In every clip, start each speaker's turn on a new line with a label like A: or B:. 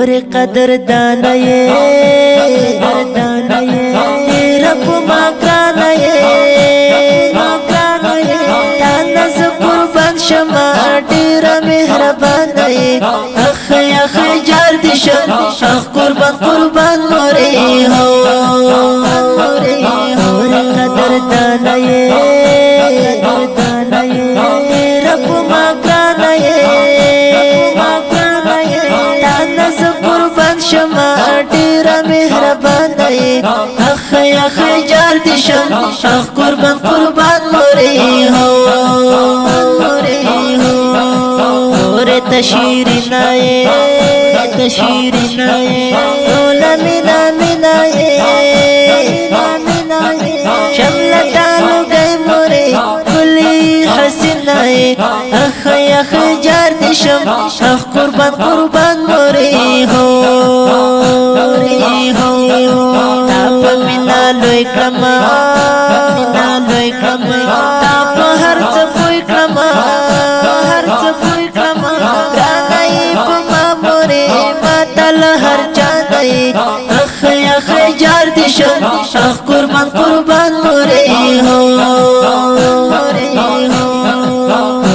A: اور قدر دانا یہ رب ماکرانا یہ تانا ز قربان شما ډیر مهربان یہ اخ اخ جار دشم اخ قربان موری ہو اور قدر دانا یہ رب ماکرانا یہ تانا ز قربان شما ډیر مهربان یہ اخ اخ جار دشم اخ قربان موری ہو اور تشیرنا اولا مینا شملتانو گئی موری کلی حسنا اخ اخ جار دشم اخ قربان موری ہو تاپ مینا لوی کما تاپ ہر چپوی کما گرانائی پما موری ماتل ہر چاندائی اخ اخ جار دشم اخ قربان موری ہو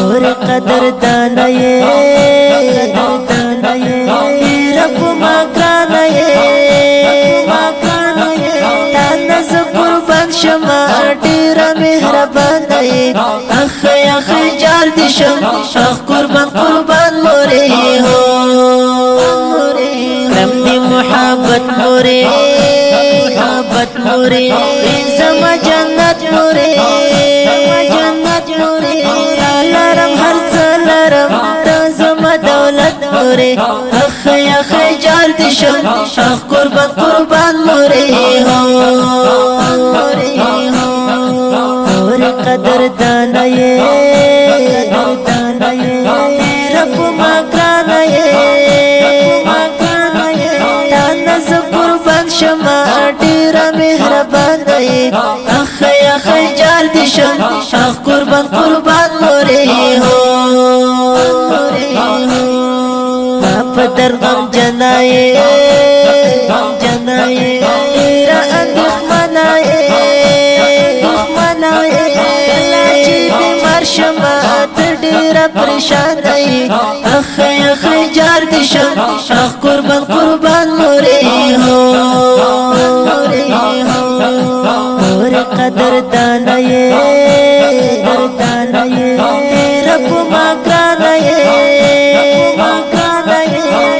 A: اور قدر دانا یہ رب ماکرانا یہ تانا ز قربان شما ډیر مهربان یہ اخ اخ جار دشم اخ قربان موری ہو رب دی محبت موری زما جنت موری لرم ہر لرم زما دولت موری اخ اخ جار دشم اخ قربان موری ہو اور قدر دانا یہ رب ماکرانا یہ تانا ز قربان شما ډیر مهربان یہ اخ اخ جار دشم اخ قربان موری ہو په در غم جنائے تیرا اندیخمنائے لاچی بیمار شما ډیر پریشان ای اخ اخ جار دشم اخ قربان موری ہو اور قدر دانا یہ رب ماکرانا یہ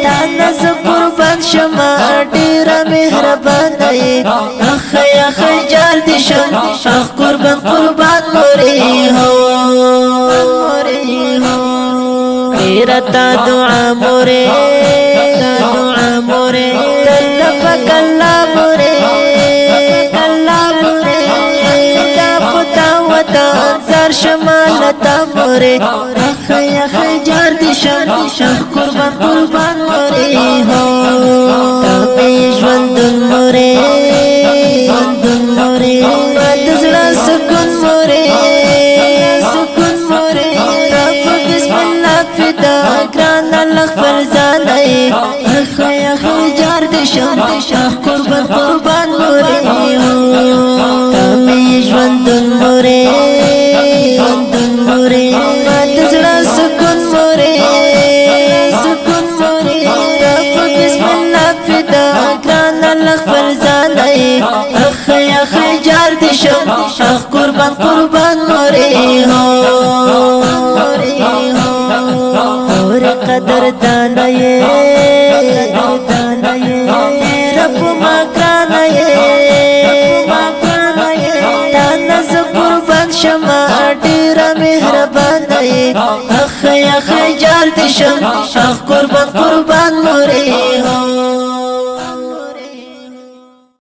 A: تانا ز قربان شما ډیر مهربان یہ اخ اخ جار دشم اخ قربان موری ہو تیرتا دعا موری تلپ کلا موری دا پتا وتا انصار شمالتا موری اخ اخ جار دشم اخ قربان موری ہو تامی ژوندون موری دزړه سکون موری رب بسم الله فدا گران الله فرزان اخ اخ جار دشم اخ قربان موری ہو تامی ژوندون موری دزړه سکون موری رب بسم الله فدا گران الله فرزان اخ اخ جار دشم اخ قربان موری ہو اور قدر دانا یہ رب ماکرانا یہ تانا ز قربان شما ډیر مهربان یہ اخ اخ جار دشم اخ قربان موری